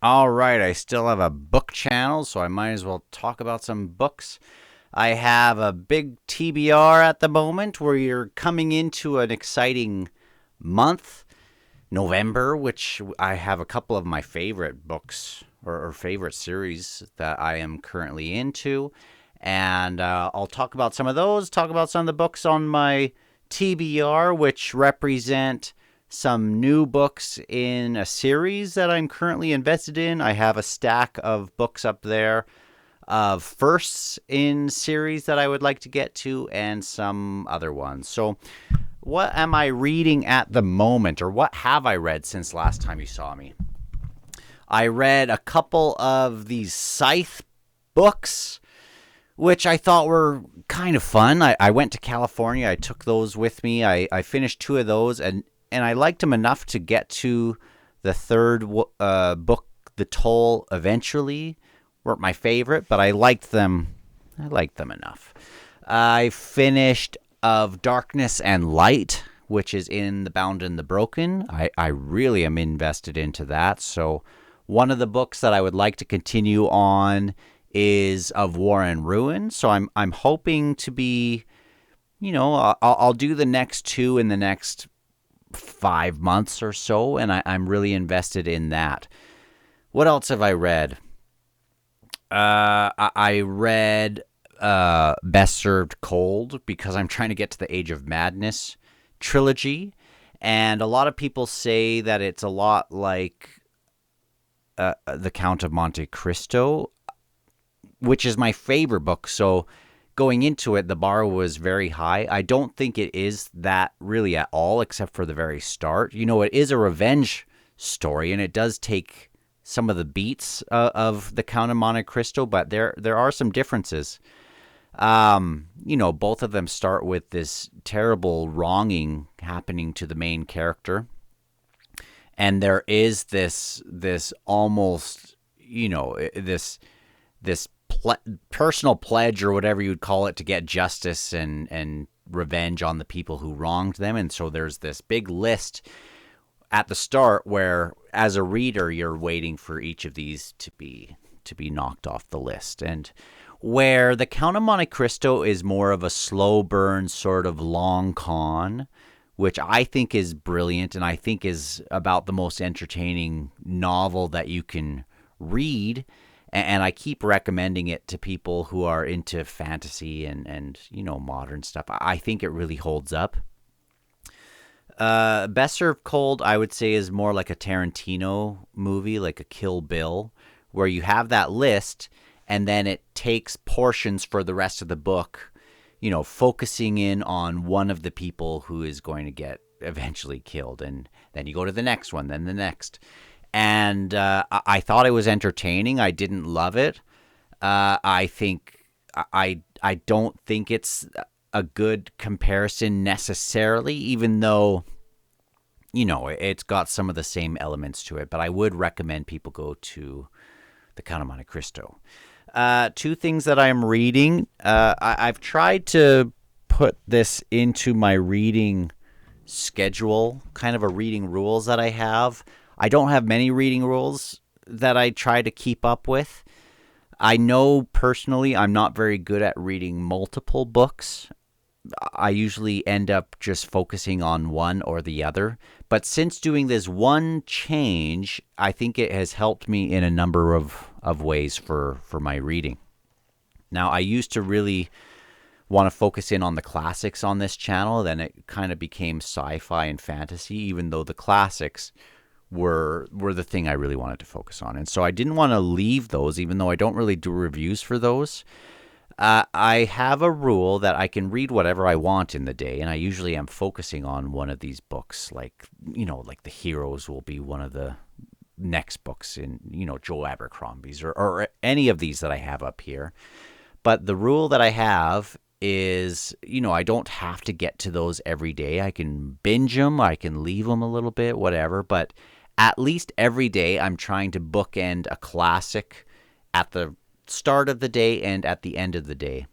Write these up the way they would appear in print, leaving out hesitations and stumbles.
All right, I still have a book channel, so I might as well talk about some books. I have a big TBR at the moment where you're coming into an exciting month, November, which I have a couple of my favorite books or favorite series that I am currently into. And I'll talk about some of those, talk about some of the books on my TBR, which represent some new books in a series that I'm currently invested in. I have a stack of books up there of firsts in series that I would like to get to and some other ones. So, what am I reading at the moment, or what have I read since last time you saw me? I read a couple of these Scythe books, which I thought were kind of fun. I went to California. I took those with me. I finished two of those, and I liked them enough to get to the third book, The Toll, eventually. Weren't my favorite, but I liked them. I liked them enough. I finished Of Darkness and Light, which is in The Bound and the Broken. I really am invested into that. So one of the books that I would like to continue on is Of War and Ruin. So I'm hoping to be, I'll do the next two in the next 5 months or so, and I'm really invested in that. What else have I read? I read Best Served Cold because I'm trying to get to the Age of Madness trilogy, and a lot of people say that it's a lot like The Count of Monte Cristo, which is my favorite book. So going into it, the bar was very high. I don't think it is that really at all, except for the very start. It is a revenge story, and it does take some of the beats of The Count of Monte Cristo, but there are some differences. Both of them start with this terrible wronging happening to the main character, and there is this almost this personal pledge or whatever you'd call it to get justice and revenge on the people who wronged them. And so there's this big list at the start where, as a reader, you're waiting for each of these to be knocked off the list. And where The Count of Monte Cristo is more of a slow burn sort of long con, which I think is brilliant and I think is about the most entertaining novel that you can read. And I keep recommending it to people who are into fantasy and modern stuff. I think it really holds up. Best Served Cold, I would say, is more like a Tarantino movie, like a Kill Bill, where you have that list and then it takes portions for the rest of the book, focusing in on one of the people who is going to get eventually killed. And then you go to the next one, then the next. And I thought it was entertaining. I didn't love it. I don't think it's a good comparison necessarily, even though it's got some of the same elements to it. But I would recommend people go to The Count of Monte Cristo. Two things that I'm reading. I've tried to put this into my reading schedule, kind of a reading rules that I have. I don't have many reading rules that I try to keep up with. I know personally I'm not very good at reading multiple books. I usually end up just focusing on one or the other. But since doing this one change, I think it has helped me in a number of ways for my reading. Now, I used to really want to focus in on the classics on this channel. Then it kind of became sci-fi and fantasy, even though the classics were the thing I really wanted to focus on. And so I didn't want to leave those, even though I don't really do reviews for those. I have a rule that I can read whatever I want in the day, and I usually am focusing on one of these books, like The Heroes will be one of the next books in, Joe Abercrombie's or any of these that I have up here. But the rule that I have is, I don't have to get to those every day. I can binge them, I can leave them a little bit, whatever, but at least every day I'm trying to bookend a classic at the start of the day and at the end of the day.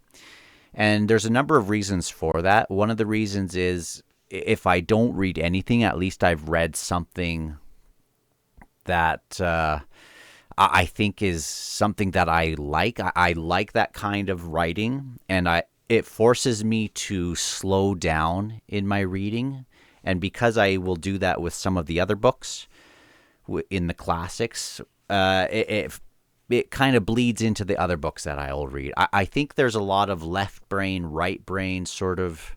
And there's a number of reasons for that. One of the reasons is if I don't read anything, at least I've read something that I think is something that I like. I like that kind of writing, and it forces me to slow down in my reading. And because I will do that with some of the other books in the classics, it kind of bleeds into the other books that I'll read. I think there's a lot of left brain, right brain sort of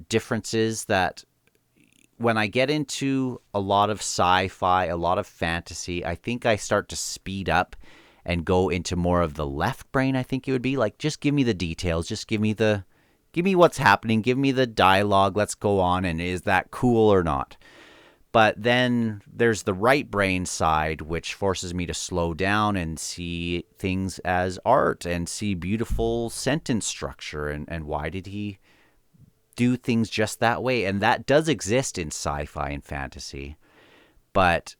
differences that when I get into a lot of sci-fi, a lot of fantasy, I think I start to speed up and go into more of the left brain. I think it would be like, just give me the details, just give me what's happening, give me the dialogue, let's go on, and is that cool or not? But then there's the right brain side, which forces me to slow down and see things as art and see beautiful sentence structure and why did he do things just that way. And that does exist in sci-fi and fantasy. But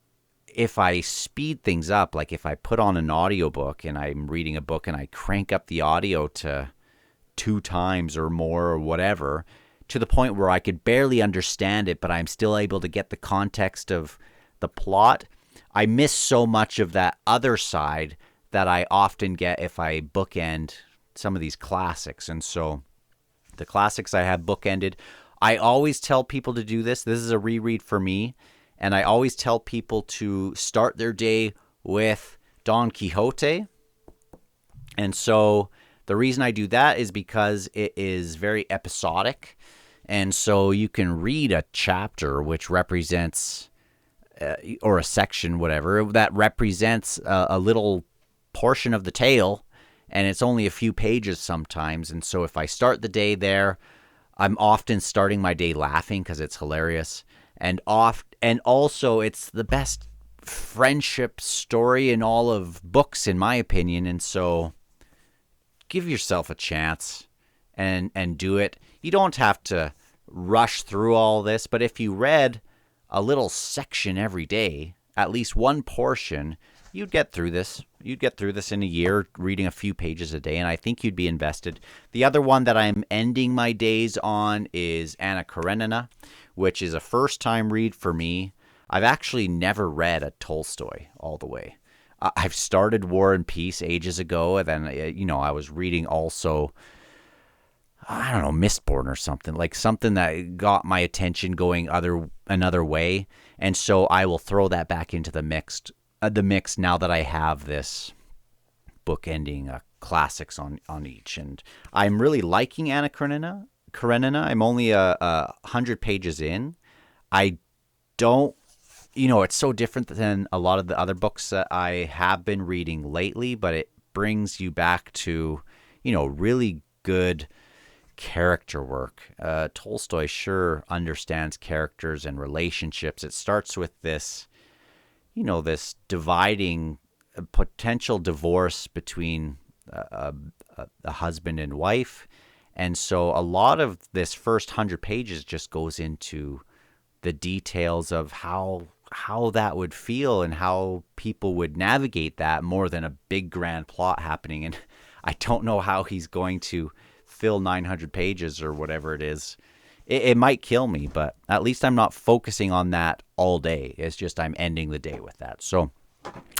if I speed things up, like if I put on an audiobook and I'm reading a book and I crank up the audio to 2 times or more or whatever, to the point where I could barely understand it, but I'm still able to get the context of the plot, I miss so much of that other side that I often get if I bookend some of these classics. And so the classics I have bookended. I always tell people to do this. This is a reread for me. And I always tell people to start their day with Don Quixote. And so the reason I do that is because it is very episodic. And so you can read a chapter which represents, or a section, whatever, that represents a little portion of the tale. And it's only a few pages sometimes. And so if I start the day there, I'm often starting my day laughing because it's hilarious. And also it's the best friendship story in all of books, in my opinion. And so give yourself a chance and do it. You don't have to rush through all this, but if you read a little section every day, at least one portion, you'd get through this. You'd get through this in a year, reading a few pages a day, and I think you'd be invested. The other one that I'm ending my days on is Anna Karenina, which is a first-time read for me. I've actually never read a Tolstoy all the way. I've started War and Peace ages ago, and then, I was reading also, I don't know, Mistborn or something, like something that got my attention going another way, and so I will throw that back into the mix now that I have this bookending classics on each. And I'm really liking Anna Karenina. I'm only 100 pages in. I don't, it's so different than a lot of the other books that I have been reading lately, but it brings you back to, really good character work. Tolstoy sure understands characters and relationships. It starts with this, this dividing potential divorce between a husband and wife. And so a lot of this first 100 pages just goes into the details of how that would feel and how people would navigate that, more than a big grand plot happening. And I don't know how he's going to fill 900 pages or whatever it is. It might kill me, but at least I'm not focusing on that all day. It's just I'm ending the day with that. So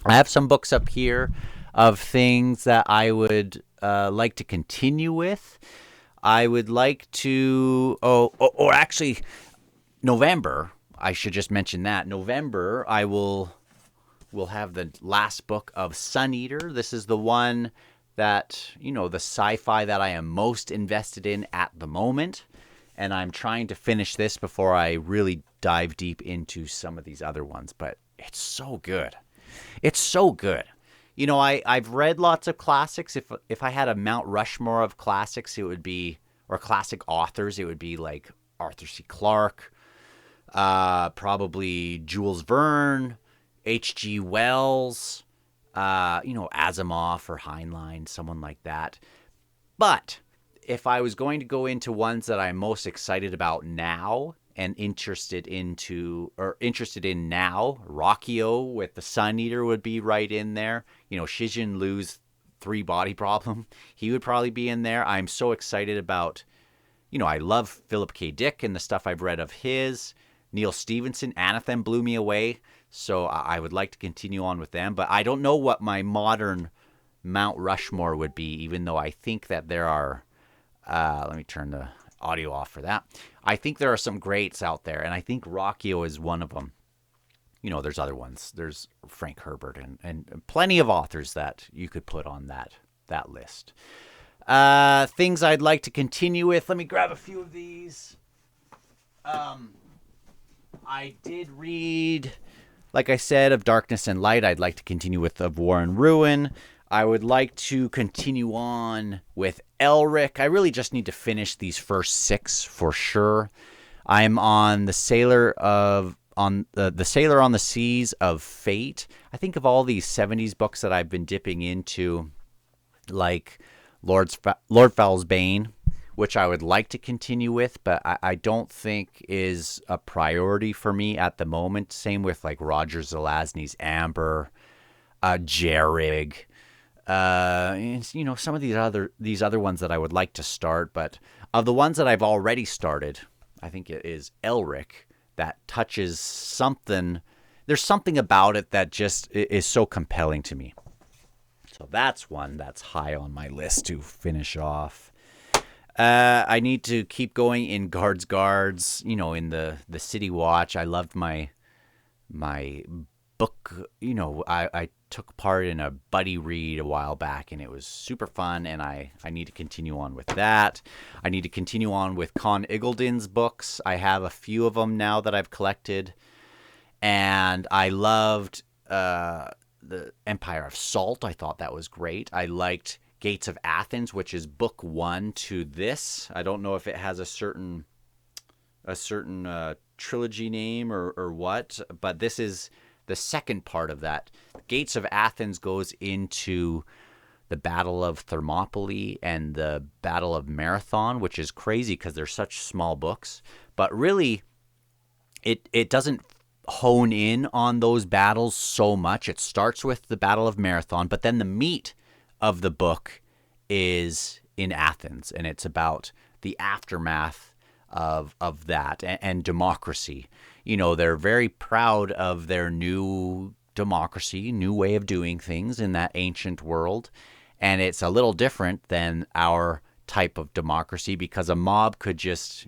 I have some books up here of things that I would like to continue with. I would like to, or actually, November, I should just mention that. November, I will have the last book of Sun Eater. This is the one that, the sci-fi that I am most invested in at the moment. And I'm trying to finish this before I really dive deep into some of these other ones. But it's so good. It's so good. I've read lots of classics. If I had a Mount Rushmore of classics, it would be, or classic authors, it would be like Arthur C. Clarke, probably Jules Verne, H.G. Wells, Asimov or Heinlein, someone like that. But if I was going to go into ones that I'm most excited about now and interested in now, Rockio with the Sun Eater would be right in there. Cixin Liu's 3-body problem, he would probably be in there. I'm so excited about, I love Philip K. Dick and the stuff I've read of his. Neil Stephenson, Anathem blew me away. So I would like to continue on with them, but I don't know what my modern Mount Rushmore would be, even though I think that there are. Let me turn the audio off for that. I think there are some greats out there, and I think Rockio is one of them. There's other ones. There's Frank Herbert and plenty of authors that you could put on that list. Things I'd like to continue with. Let me grab a few of these. I did read, like I said, of Darkness and Light. I'd like to continue with Of War and Ruin. I would like to continue on with Elric. I really just need to finish these first 6 for sure. I'm on the Sailor on the Seas of Fate. I think of all these 70s books that I've been dipping into, like Lord Fowl's Bane, which I would like to continue with, but I don't think is a priority for me at the moment. Same with like Roger Zelazny's Amber, Jerrig, some of these other ones that I would like to start. But of the ones that I've already started, I think it is Elric that touches something. There's something about it that just is so compelling to me. So that's one that's high on my list to finish off. I need to keep going in Guards, in the City Watch. I loved my book. I took part in a buddy read a while back, and it was super fun, and I need to continue on with that. I need to continue on with Con Iggulden's books. I have a few of them now that I've collected, and I loved the Empire of Salt. I thought that was great. I liked Gates of Athens, which is book 1 to this. I don't know if it has a certain trilogy name or what, but this is the second part of that. Gates of Athens goes into the Battle of Thermopylae and the Battle of Marathon, which is crazy because they're such small books. But really, it doesn't hone in on those battles so much. It starts with the Battle of Marathon, but then the meat of the book is in Athens, and it's about the aftermath of that and democracy. They're very proud of their new democracy, new way of doing things in that ancient world, and it's a little different than our type of democracy because a mob could just,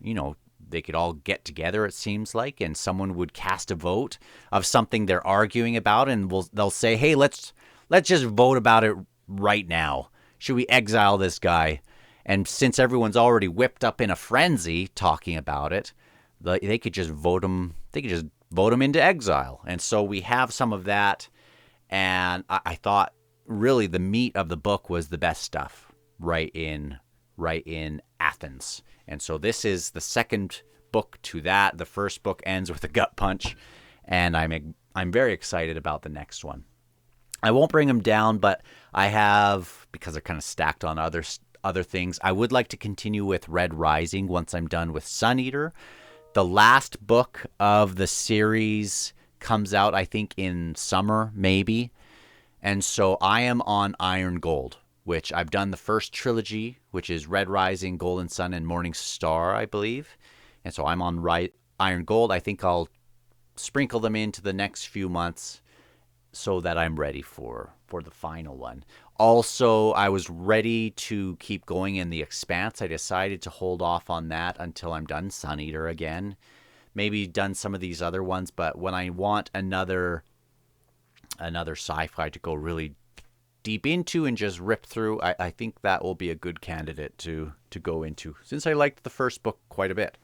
they could all get together, it seems like, and someone would cast a vote of something they're arguing about, and they'll say, hey, let's just vote about it right now. Should we exile this guy? And since everyone's already whipped up in a frenzy talking about it, they could just vote him. They could just vote him into exile. And so we have some of that. And I thought really the meat of the book was the best stuff right in Athens. And so this is the second book to that. The first book ends with a gut punch, and I'm very excited about the next one. I won't bring them down, but I have, because they're kind of stacked on other things, I would like to continue with Red Rising once I'm done with Sun Eater. The last book of the series comes out, I think, in summer, maybe. And so I am on Iron Gold, which I've done the first trilogy, which is Red Rising, Golden Sun, and Morning Star, I believe. And so I'm on Iron Gold. I think I'll sprinkle them into the next few months so that I'm ready for the final one. Also, I was ready to keep going in The Expanse. I decided to hold off on that until I'm done Sun Eater again. Maybe done some of these other ones, but when I want another sci-fi to go really deep into and just rip through, I think that will be a good candidate to go into, since I liked the first book quite a bit.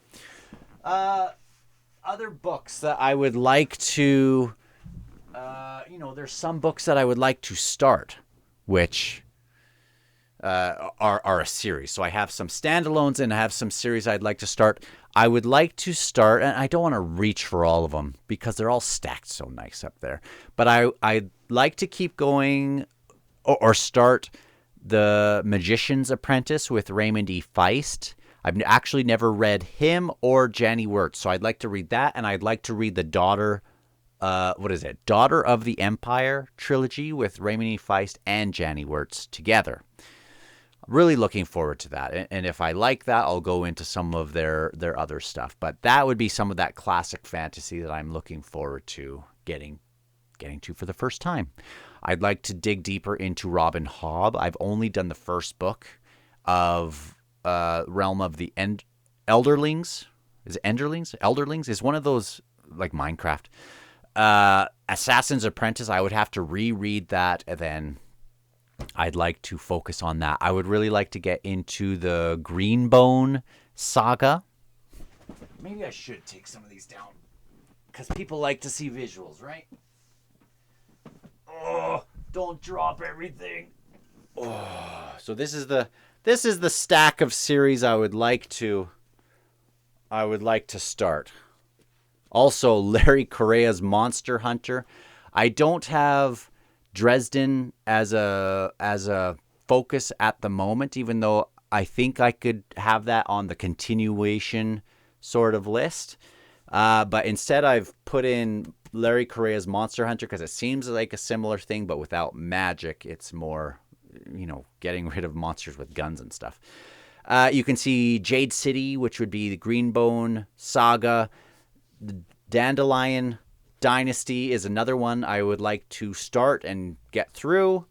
Other books that I would like to... there's some books that I would like to start, which are a series. So I have some standalones and I have some series I'd like to start. I would like to start, and I don't want to reach for all of them because they're all stacked so nice up there. But I'd like to keep going or start The Magician's Apprentice with Raymond E. Feist. I've actually never read him or Janny Wirtz, so I'd like to read that, and I'd like to read the Daughter of the Empire trilogy with Raymond E. Feist and Janny Wirtz together. Really looking forward to that. And if I like that, I'll go into some of their other stuff. But that would be some of that classic fantasy that I'm looking forward to getting getting to for the first time. I'd like to dig deeper into Robin Hobb. I've only done the first book of Realm of the Elderlings. Is it Enderlings? Elderlings is one of those, like Minecraft. Assassin's Apprentice, I would have to reread that, and then I'd like to focus on that. I would really like to get into the Greenbone saga. Maybe I should take some of these down, because people like to see visuals, right? Oh, don't drop everything. Oh, so this is the stack of series I would like to start. Also, Larry Correa's Monster Hunter. I don't have Dresden as a focus at the moment, even though I think I could have that on the continuation sort of list. But instead, I've put in Larry Correa's Monster Hunter because it seems like a similar thing, but without magic. It's more, getting rid of monsters with guns and stuff. You can see Jade City, which would be the Greenbone saga. The Dandelion Dynasty is another one I would like to start and get through.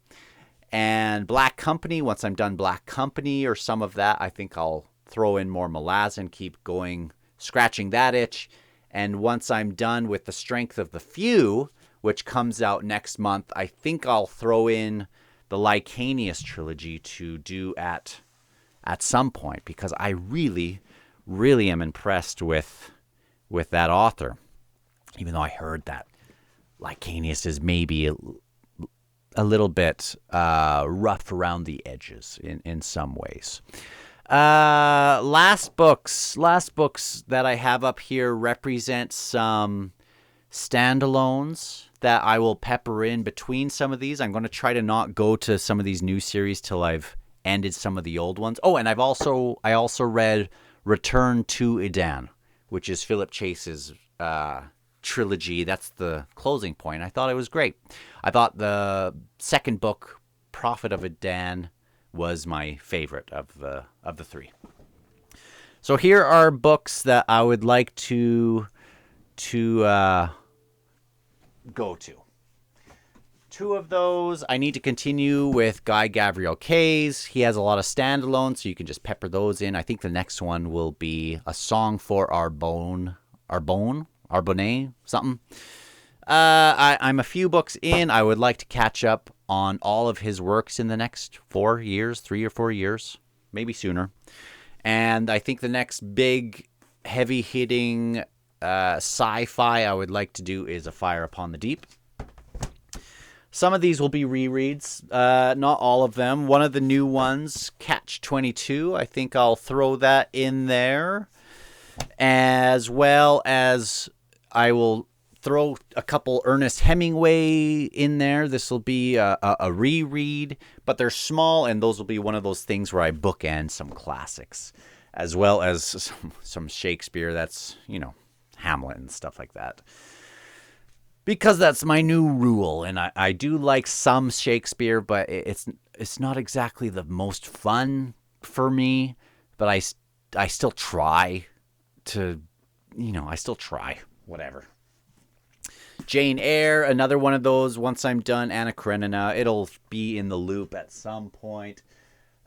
And Black Company, once I'm done Black Company or some of that, I think I'll throw in more Malazan, keep going, scratching that itch. And once I'm done with The Strength of the Few, which comes out next month, I think I'll throw in the Lycanius trilogy to do at some point, because I really, really am impressed with that author. Even though I heard that Lycanius is maybe a little bit rough around the edges in some ways. Last books that I have up here represent some standalones that I will pepper in between some of these. I'm going to try to not go to some of these new series till I've ended some of the old ones. Oh, and I also read Return to Edan, which is Philip Chase's trilogy. That's the closing point. I thought it was great. I thought the second book, Prophet of Edan, was my favorite of the three. So here are books that I would like to go to. Two of those, I need to continue with Guy Gavriel Kay's. He has a lot of standalones, so you can just pepper those in. I think the next one will be A Song for Arbonne, something. I'm a few books in. I would like to catch up on all of his works in the next 4 years, 3 or 4 years, maybe sooner. And I think the next big, heavy-hitting sci-fi I would like to do is A Fire Upon the Deep. Some of these will be rereads, not all of them. One of the new ones, Catch-22, I think I'll throw that in there. As well as I will throw a couple Ernest Hemingway in there. This will be a reread, but they're small, and those will be one of those things where I bookend some classics, as well as some Shakespeare. That's, Hamlet and stuff like that. Because that's my new rule, and I do like some Shakespeare, but it's not exactly the most fun for me, but I still try to, whatever. Jane Eyre, another one of those. Once I'm done Anna Karenina, it'll be in the loop at some point.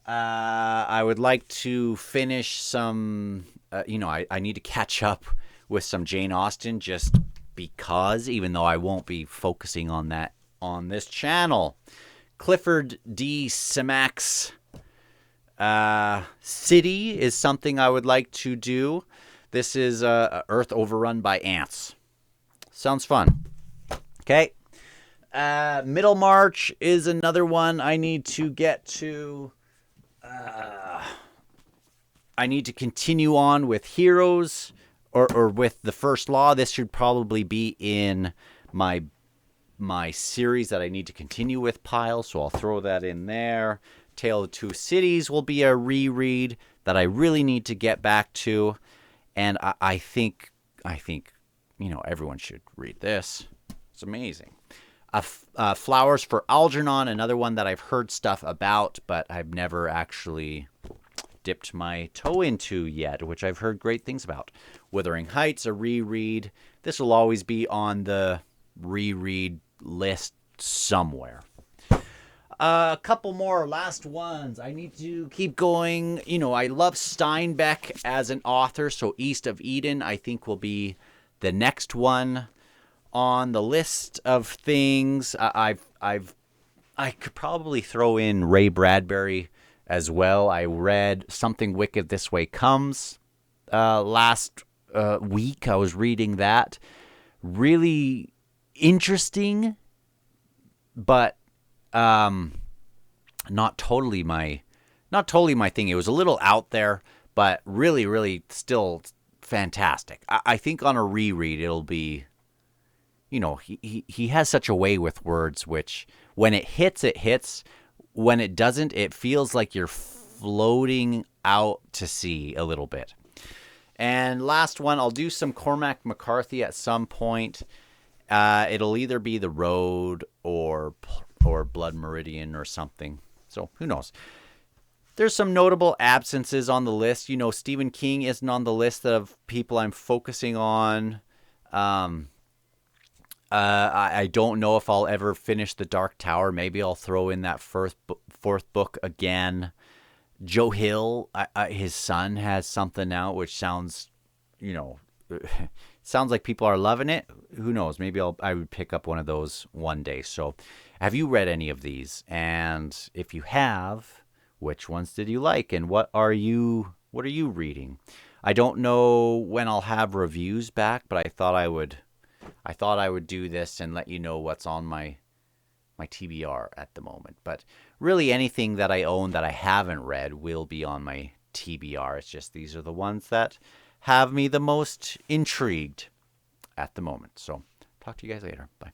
I would like to finish some, I need to catch up with some Jane Austen, just because, even though I won't be focusing on that on this channel. Clifford D. Simak's City is something I would like to do. This is Earth Overrun by Ants. Sounds fun. Okay. Middlemarch is another one I need to get to. I need to continue on with Heroes or with The First Law. This should probably be in my series that I need to continue with pile, so I'll throw that in there. Tale of Two Cities will be a reread that I really need to get back to, and I think everyone should read this. It's amazing. Flowers for Algernon, another one that I've heard stuff about, but I've never actually dipped my toe into yet, which I've heard great things about. Wuthering Heights, a reread. This will always be on the reread list somewhere. A couple more last ones. I need to keep going. I love Steinbeck as an author, so East of Eden I think will be the next one on the list of things. I could probably throw in Ray Bradbury as well. I read Something Wicked This Way Comes last week. I was reading that. Really interesting, but not totally my thing. It was a little out there, but really, really still fantastic. I think on a reread, it'll be, he has such a way with words, which when it hits, it hits. When it doesn't, it feels like you're floating out to sea a little bit. And last one, I'll do some Cormac McCarthy at some point. It'll either be The Road or Blood Meridian or something. So who knows? There's some notable absences on the list. Stephen King isn't on the list of people I'm focusing on. I don't know if I'll ever finish The Dark Tower. Maybe I'll throw in that fourth book again. Joe Hill, his son has something out, which sounds, sounds like people are loving it. Who knows? Maybe I would pick up one of those one day. So, have you read any of these? And if you have, which ones did you like? And what are you reading? I don't know when I'll have reviews back, but I thought I would do this and let you know what's on my TBR at the moment. But really anything that I own that I haven't read will be on my TBR. It's just these are the ones that have me the most intrigued at the moment. So talk to you guys later. Bye.